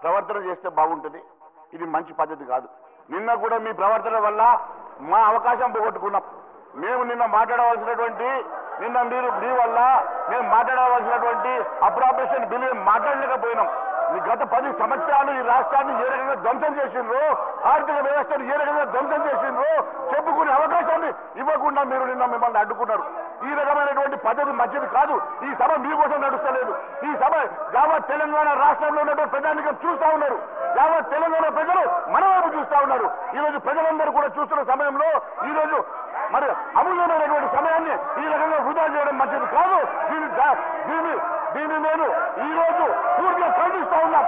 ప్రవర్తన చేస్తే బాగుంటుంది. ఇది మంచి పద్ధతి కాదు. నిన్న కూడా మీ ప్రవర్తన వల్ల మా అవకాశం పోగొట్టుకున్నాం. మేము నిన్న మాట్లాడవలసినటువంటి మీ వల్ల మేము మాట్లాడవలసినటువంటి అప్రాపరేషన్ బిల్లు మాట్లాడలేకపోయినాం. గత 10 సంవత్సరాలు ఈ రాష్ట్రాన్ని ఏ రకంగా ధ్వంసం చేసిండ్రో, ఆర్థిక వ్యవస్థను ఏ రకంగా ధ్వంసం చేసిండ్రో చెప్పుకునే అవకాశాన్ని ఇవ్వకుండా మీరు నిన్న మిమ్మల్ని అడ్డుకున్నారు. ఈ రకమైనటువంటి పద్ధతి మంచిది కాదు. ఈ సభ మీకోసం నడుస్తలేదు. ఈ సభ యావత్ తెలంగాణ రాష్ట్రంలో ఉన్నటువంటి ప్రజానికం చూస్తా ఉన్నారు. యావత్ తెలంగాణ ప్రజలు మన వైపు చూస్తా ఉన్నారు. ఈ రోజు ప్రజలందరూ కూడా చూస్తున్న సమయంలో ఈ రోజు మరి అమూల్యమైనటువంటి సమయాన్ని ఈ రకంగా వృధా చేయడం మంచిది కాదు. దీన్ని నేను ఈ రోజు పూర్తిగా ఖండిస్తా ఉన్నాం.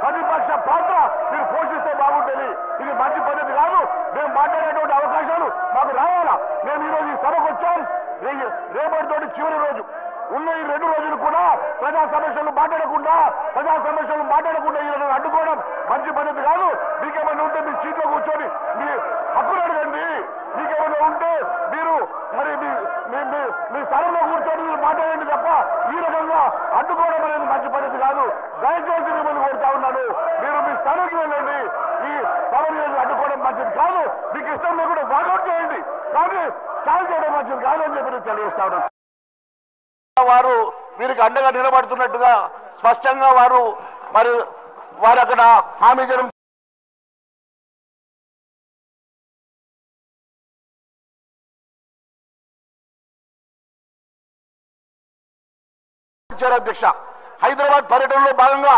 ప్రతిపక్ష పాత్ర మీరు పోషిస్తే బాగుంటుంది. ఇది మంచి పద్ధతి కాదు. మేము మాట్లాడేటువంటి అవకాశాలు మాకు రావాలా. మేము ఈ రోజు ఈ సభకు వచ్చాం. రేపటితోటి చివరి రోజు ఉన్న ఈ 2 రోజులు కూడా ప్రజా సమస్యలు మాట్లాడకుండా ఈ రకంగా అడ్డుకోవడం మంచి పద్ధతి కాదు. మీకేమైనా ఉంటే మీ సీట్లో కూర్చొని మీ హక్కులు అడగండి. మీకేమైనా ఉంటే మీరు మరి మీ స్థలంలో కూర్చొని మీరు మాట్లాడండి తప్ప ఈ రకంగా అడ్డుకోవడం అనేది మంచి పద్ధతి కాదు. దయచేసి మిమ్మల్ని కోరుతా ఉన్నాను, మీరు మీ స్థానానికి వెళ్ళండి. ఈ సభని అడ్డుకోవడం మంచిది కాదు. మీకు ఇష్టం లేకుండా వాకౌట్ చేయండి, కానీ స్టాల్ చేయడం మంచిది కాదు అని చెప్పి నేను తెలియజేస్తా ఉన్నాను. వారు వీరికి అండగా నిలబడుతున్నట్టుగా స్పష్టంగా వారు అక్కడ హామీ చేయడం అధ్యక్ష. హైదరాబాద్ పర్యటనలో భాగంగా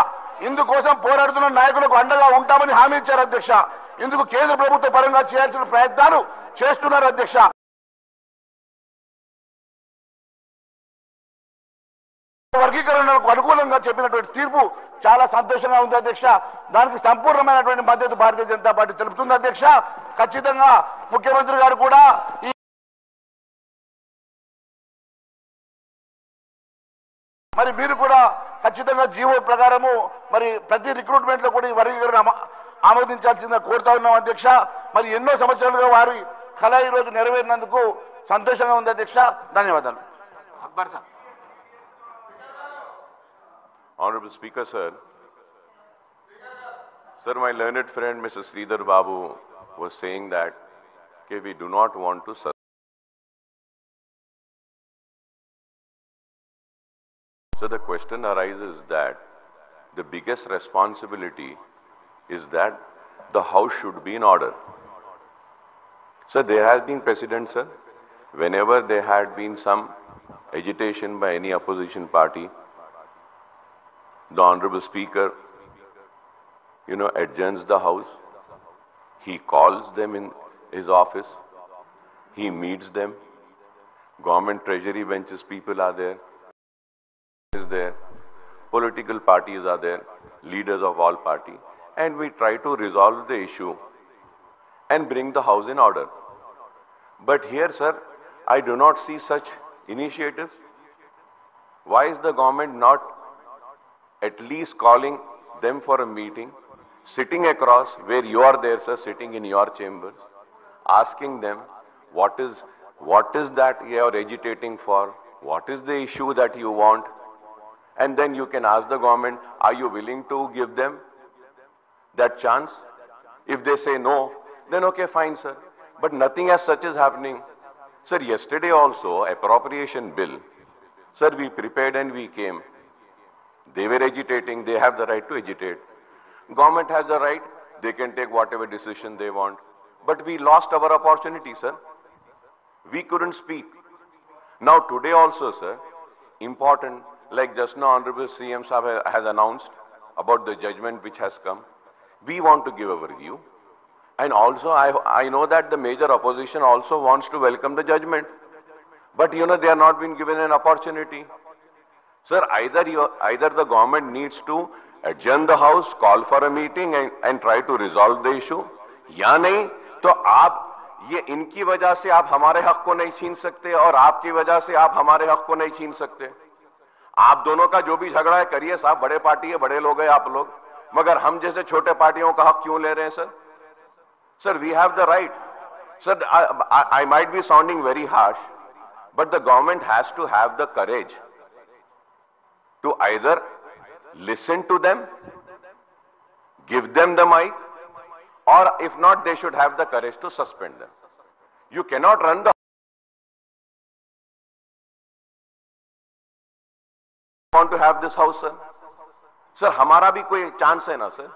ఇందుకోసం పోరాడుతున్న నాయకులకు అండగా ఉంటామని హామీ ఇచ్చారు అధ్యక్ష. ఇందుకు కేంద్ర ప్రభుత్వ పరంగా చేయాల్సిన ప్రయత్నాలు చేస్తున్నారు అధ్యక్ష. వర్గీకరణకు అనుకూలంగా చెప్పినటువంటి తీర్పు చాలా సంతోషంగా ఉంది అధ్యక్ష. దానికి సంపూర్ణమైనటువంటి మద్దతు భారతీయ జనతా పార్టీ తెలుపుతుంది అధ్యక్ష. ఖచ్చితంగా ముఖ్యమంత్రి గారు కూడా మరి మీరు కూడా ఖచ్చితంగా జీవో ప్రకారము మరి ప్రతి రిక్రూట్మెంట్ లో కూడా ఈ వర్గీకరణ ఆమోదించాల్సిందిగా కోరుతా ఉన్నాం అధ్యక్ష. మరి ఎన్నో సంవత్సరాలుగా వారి కళ ఈ రోజు నెరవేరినందుకు సంతోషంగా ఉంది అధ్యక్ష. ధన్యవాదాలు. Akbar sir. Honorable Speaker, sir, my learned friend Mr. Sridhar Babu was saying that we do not want to. So the question arises that the biggest responsibility is that the house should be in order. So there has been precedent, sir. Whenever there had been some agitation by any opposition party, the Honorable Speaker, adjourns the house. He calls them in his office. He meets them. Government treasury benches people are there. Is there. Political parties are there. Leaders of all parties. And we try to resolve the issue and bring the house in order. But here, sir, I do not see such initiatives. Why is the government not at least calling them for a meeting, sitting across where you are there, sir, sitting in your chambers, asking them what is that you are agitating for, what is the issue that you want, and then you can ask the government, are you willing to give them that chance? If they say no, then okay, fine, sir. But nothing as such is happening. Sir, yesterday also, appropriation bill, sir, we prepared and we came. They were agitating, they have the right to agitate. Government has the right, they can take whatever decision they want. But we lost our opportunity, sir. We couldn't speak. Now today also, sir, important, like just now Honorable CM Sahab has announced about the judgment which has come. We want to give our view. And also I know that the major opposition also wants to welcome the judgment. But they are not being given an opportunity. Sir, either the government needs to adjourn the house, call for a meeting and try to resolve the issue, या नहीं तो आप ये इनकी वजह से आप हमारे हक को नहीं छीन सकते और आपकी वजह से आप हमारे हक को नहीं छीन सकते. आप दोनों का जो भी झगड़ा है करिए साहब, बड़े पार्टी है, बड़े लोग हैं आप लोग, मगर हम जैसे छोटे पार्टियों का हक क्यों ले रहे हैं sir? Sir, we have the right. Sir, I might be sounding very harsh, but the government has to have the courage to either listen to them, give them the mic, or if not, they should have the courage to suspend them. You cannot run the want to have this house, sir. Sir, हमारा भी कोई chance है ना sir.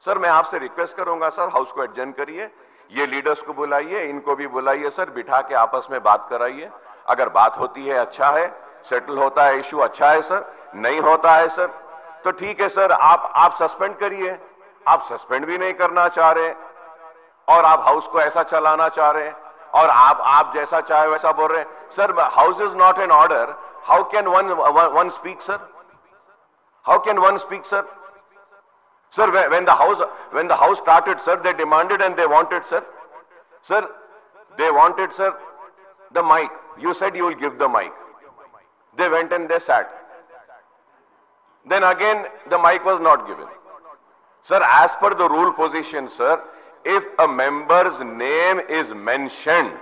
Sir, मैं आपसे request करूंगा sir, house को adjourn करिए, ये लीडर्स को बुलाइए, इनको भी बुलाइए सर, बिठा के आपस में बात कराइए. अगर बात होती है अच्छा है, सेटल होता है इशू अच्छा है सर, नहीं होता है सर तो ठीक है सर, आप सस्पेंड करिए. आप सस्पेंड भी नहीं करना चाह रहे और आप हाउस को ऐसा चलाना चाह रहे हैं और आप जैसा चाहे वैसा बोल रहे हैं. Sir, house is not an order. How can one speak, sir? How can one speak, sir? Sir, when the house started, sir, they demanded and they wanted, sir. Sir, they wanted, sir, the mic. You said you will give the mic. They went and they sat. Then again, the mic was not given. Sir, as per the rule position, sir, if a member's name is mentioned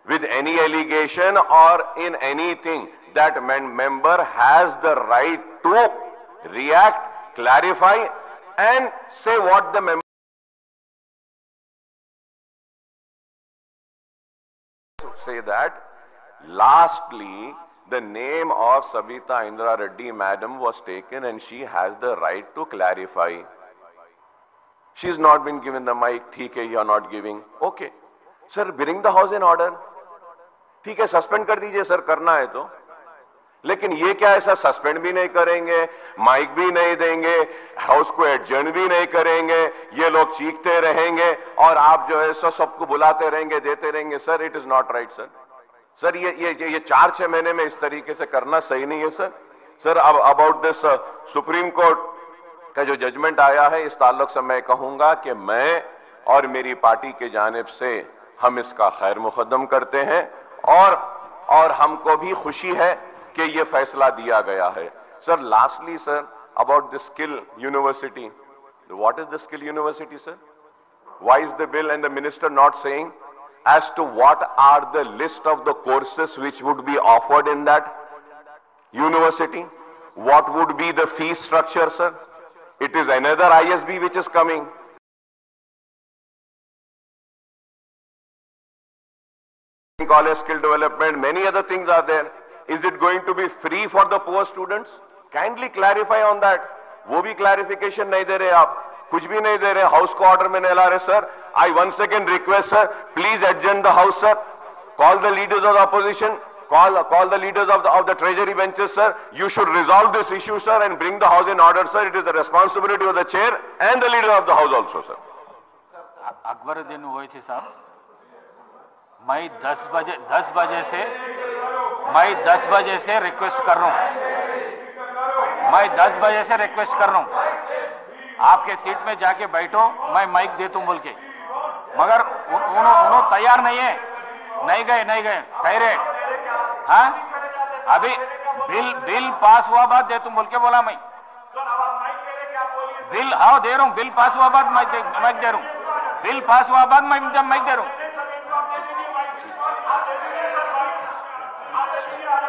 with any allegation or in anything, that member has the right to react, clarify, and say what the member say that. Lastly, the name of Sabita Indra Reddy madam was taken and she has the right to clarify. She's not been given the mic. ठीक है, you are not giving. Okay. Sir, bring the house in order. ठीक है, suspend कर दीजिए sir, करना है तो. लेकिन ये क्या है सर, सस्पेंड भी नहीं करेंगे, माइक भी नहीं देंगे, हाउस को एडजर्न भी नहीं करेंगे, ये लोग चीखते रहेंगे और आप जो है सबको बुलाते रहेंगे, देते रहेंगे. Sir, it is not right sir. Sir, ये 4-6 महीने में इस तरीके से करना सही नहीं है सर. सर, अब अबाउट दिस सुप्रीम कोर्ट का जो जजमेंट आया है, इस ताल्लुक से मैं कहूंगा कि मैं और मेरी पार्टी के जानिब से हम इसका खैर मुकद्दम करते हैं और हमको भी खुशी है कि ये फैसला दिया गया है. Sir, lastly sir, about the skill university. What is the skill university sir? Why is the bill and the minister not saying as to what are the list of the courses which would be offered in that university? What would be the fee structure, sir? It is another ISB which is coming. College skill development, many other things are there. Is it going to be free for the poor students? Kindly clarify on that. वो भी clarification नहीं दे रहे आप, कुछ भी नहीं दे रहे, house को ऑर्डर में नहीं ला रहे. Sir, I once again request sir, please adjourn the house sir, call the leaders of the opposition, call the leaders of the treasury benches sir. You should resolve this issue sir and bring the house in order sir. It is the responsibility of the chair and the leader of the house also sir. Akbaruddin Owaisi साहब, मैं 10 बजे से request कर रहा हूं. मैं 10 बजे से रिक्वेस्ट कर रहा हूं, आपके सीट में जाके बैठो, मैं माइक दे दूं बोल के, मगर उन्होंने तैयार नहीं है. नहीं गए कह रहे. हाँ, अभी बिल पास हुआ बाद दे तुम बोल के बोला. मैं बिल हाँ दे रहा हूं, बिल पास हुआ बाद माइक दे रहा हूं, बिल पास हुआ बाद मैं माइक दे रहा हूं.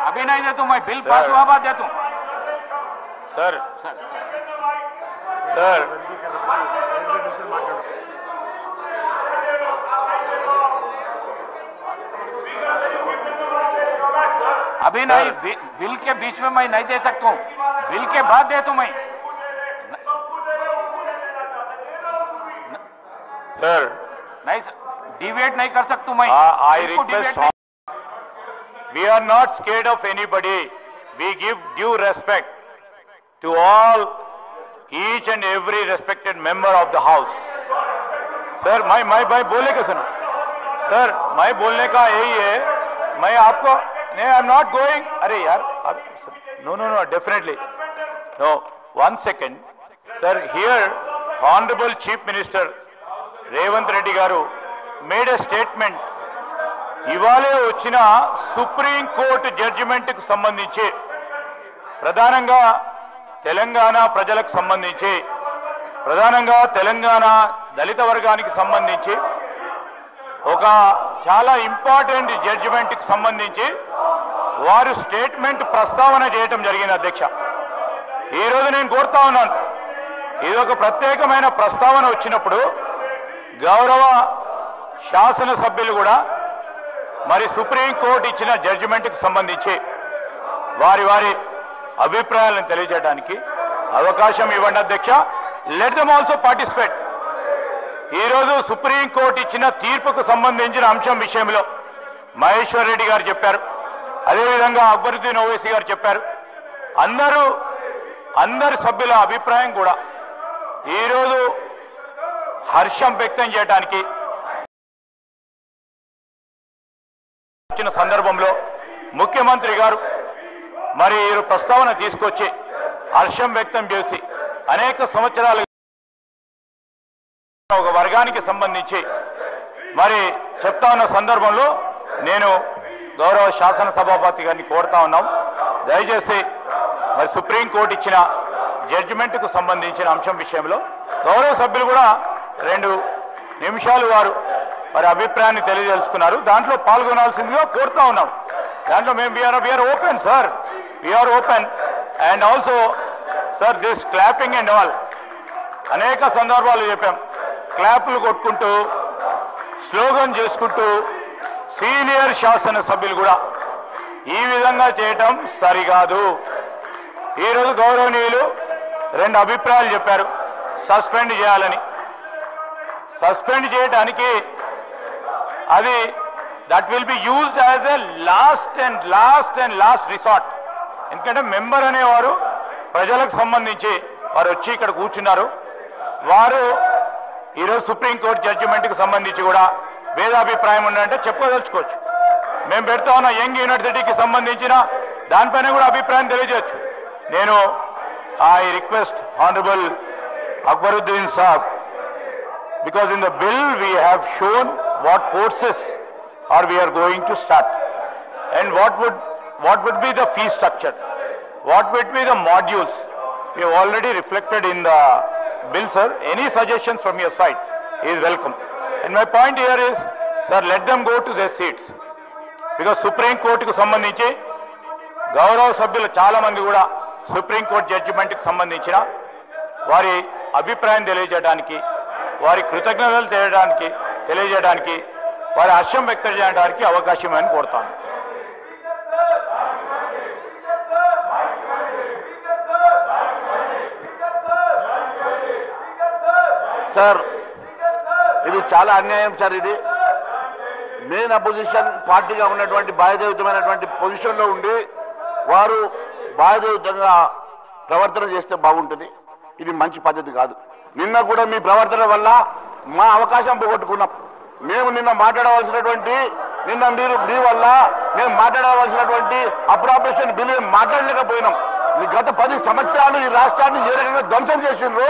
अभी नहीं दे तू, मैं बिल पास हुआ बाद दे तू. सर, अभी नहीं, बिल के बीच में मैं नहीं दे सकता हूँ, बिल के बाद दे तू. मैं सर नहीं, डिवेट नहीं कर सकता मैं. I request, we are not scared of anybody. We give due respect to all, each and every respected member of the house. Sir, मैं बोलने का सुनो सर, मैं बोलने का यही है, मैं आपको नहीं, आई एम नॉट गोइंग. अरे यार, no definitely no. 1 second sir. Here honourable chief minister Revanth Reddy గారు మేడ్ ఎ స్టేట్మెంట్. ఇవాళే వచ్చిన సుప్రీం కోర్టు జడ్జిమెంట్ కు సంబంధించి, ప్రధానంగా తెలంగాణ ప్రజలకు సంబంధించి, ప్రధానంగా తెలంగాణ దళిత వర్గానికి సంబంధించి ఒక చాలా ఇంపార్టెంట్ జడ్జిమెంట్ కి సంబంధించి వారు స్టేట్మెంట్ ప్రస్తావన చేయటం జరిగింది అధ్యక్ష. ఈరోజు నేను కోరుతా ఉన్నాను, ఇది ఒక ప్రత్యేకమైన ప్రస్తావన వచ్చినప్పుడు గౌరవ శాసనసభ్యులు కూడా మరి సుప్రీంకోర్టు ఇచ్చిన జడ్జిమెంట్కి సంబంధించి వారి వారి అభిప్రాయాలను తెలియజేయడానికి అవకాశం ఇవ్వండి అధ్యక్ష. Let them also participate. ఈరోజు సుప్రీంకోర్టు ఇచ్చిన తీర్పుకు సంబంధించిన అంశం విషయంలో మహేశ్వర్ రెడ్డి గారు చెప్పారు, అదేవిధంగా అక్బరుద్దీన్ ఓవైసీ గారు చెప్పారు. అందరి సభ్యుల అభిప్రాయం కూడా ఈరోజు హర్షం వ్యక్తం చేయడానికి ఇచ్చిన సందర్భంలో ముఖ్యమంత్రి గారు మరి ఈ ప్రస్తావన తీసుకొచ్చి హర్షం వ్యక్తం చేసి అనేక సంవత్సరాలు ఒక వర్గానికి సంబంధించి మరి చెప్తా ఉన్న సందర్భంలో నేను గౌరవ శాసనసభాపతి గారిని కోరుతా ఉన్నాం, దయచేసి మరి సుప్రీంకోర్టు ఇచ్చిన జడ్జిమెంట్కు సంబంధించిన అంశం విషయంలో గౌరవ సభ్యులు కూడా 2 నిమిషాలు వారు మరి అభిప్రాయాన్ని తెలియజేసుకున్నారు, దాంట్లో పాల్గొనాల్సిందిగా కోరుతా ఉన్నాం. దాంట్లో మేము we are open sir, we are open. And also sir this clapping and all అనేక సందర్భాలు చెప్పాం, క్లాపులు కొట్టుకుంటూ స్లోగన్ చేసుకుంటూ సీనియర్ శాసనసభ్యులు కూడా ఈ విధంగా చేయటం సరికాదు. ఈరోజు గౌరవనీయులు 2 అభిప్రాయాలు చెప్పారు, సస్పెండ్ చేయాలని. సస్పెండ్ చేయడానికి అది that will be used as a last resort. ఎందుకంటే మెంబర్ అనేవారు ప్రజలకు సంబంధించి వారు వచ్చి ఇక్కడ కూర్చున్నారు, వారు ఈరోజు సుప్రీంకోర్టు జడ్జిమెంట్కి సంబంధించి కూడా భేదాభిప్రాయం ఉందంటే చెప్పుకోదలుచుకోవచ్చు. మేము పెడతా ఉన్న యంగ్ యూనివర్సిటీకి సంబంధించిన దానిపైన కూడా అభిప్రాయం తెలియజేయచ్చు. నేను I request honourable Akbaruddin Saab, because in the bill we have shown what courses are we are going to start and what would be the fee structure, what would be the modules. We have already reflected in the bill, sir. Any suggestions from your side is welcome. And my point here is, sir, let them go to their seats, because Supreme Court ku sambandhinchi గౌరవ సభ్యులు చాలా మంది కూడా supreme court జడ్జిమెంట్కి సంబంధించిన వారి అభిప్రాయం తెలియజేయడానికి, వారి కృతజ్ఞతలు తెలియజేయడానికి, వారి హర్షం వ్యక్తం చేయడానికి అవకాశం అని కోరుతాను. సార్ ఇది చాలా అన్యాయం సార్. ఇది మెయిన్ అపోజిషన్ పార్టీగా ఉన్నటువంటి బాధ్యతాయుతమైనటువంటి పొజిషన్లో ఉండి వారు బాధ్యతాయుతంగా ప్రవర్తన చేస్తే బాగుంటుంది. ఇది మంచి పద్ధతి కాదు. నిన్న కూడా మీ ప్రవర్తన వల్ల మా అవకాశం పోగొట్టుకున్నాం. మేము నిన్న మాట్లాడవలసినటువంటి మీరు మీ వల్ల మేము మాట్లాడవలసినటువంటి అప్రాపరేషన్ బిల్లు మాట్లాడలేకపోయినాం. గత 10 సంవత్సరాలు ఈ రాష్ట్రాన్ని ఏ రకంగా ధ్వంసం చేసిండ్రో,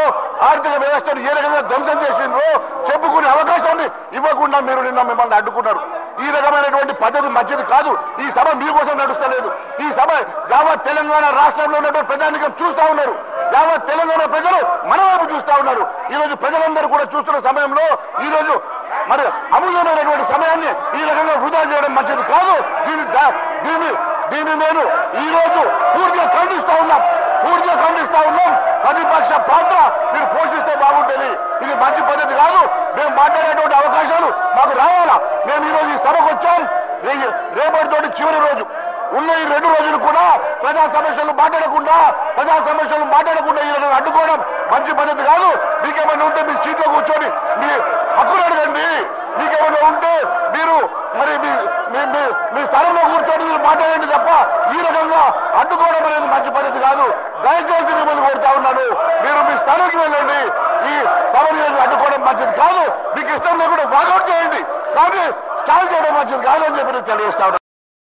ఆర్థిక వ్యవస్థను ఏ రకంగా ధ్వంసం చేసిండ్రో చెప్పుకునే అవకాశాన్ని ఇవ్వకుండా మీరు నిన్న మిమ్మల్ని అడ్డుకున్నారు. ఈ రకమైనటువంటి పద్ధతి మంచిది కాదు. ఈ సభ మీకోసం నడుస్తలేదు. ఈ సభ యావత్ తెలంగాణ రాష్ట్రంలో ఉన్నటువంటి ప్రజానికం చూస్తా ఉన్నారు. యావత్ తెలంగాణ ప్రజలు మన వైపు చూస్తా ఉన్నారు. ఈరోజు ప్రజలందరూ కూడా చూస్తున్న సమయంలో ఈరోజు మరి అమూల్యమైనటువంటి సమయాన్ని ఈ రకంగా వృధా చేయడం మంచిది కాదు. దీన్ని నేను ఈరోజు పూర్తిగా ఖండిస్తా ఉన్నాం. ప్రతిపక్ష పాత్ర మీరు పోషిస్తే బాగుంటుంది. ఇది మంచి పద్ధతి కాదు. మేము మాట్లాడేటువంటి అవకాశాలు మాకు రావాలా. మేము ఈరోజు ఈ సభకు వచ్చాం. రేపటితోటి చివరి రోజు. ఉన్న ఈ 2 రోజులు కూడా ప్రజా సమస్యలు మాట్లాడకుండా ఈ రకంగా అడ్డుకోవడం మంచి పద్ధతి కాదు. మీకేమైనా ఉంటే మీ సీట్లో కూర్చొని మీ హక్కులు అడగండి. మీకేమైనా ఉంటే మీరు మరి మీ స్థలంలో కూర్చొని మీరు మాట్లాడండి తప్ప ఈ రకంగా అడ్డుకోవడం అనేది మంచి పద్ధతి కాదు. దయచేసి మిమ్మల్ని కోరుతా ఉన్నాను, మీరు మీ స్థలానికి వెళ్ళండి. ఈ సభని అడ్డుకోవడం మంచిది కాదు. మీకు ఇష్టం లేకుండా వాకౌట్ చేయండి, కానీ స్టాల్ చేయడం మంచిది కాదు అని చెప్పి నేను తెలియజేస్తా ఉన్నాను.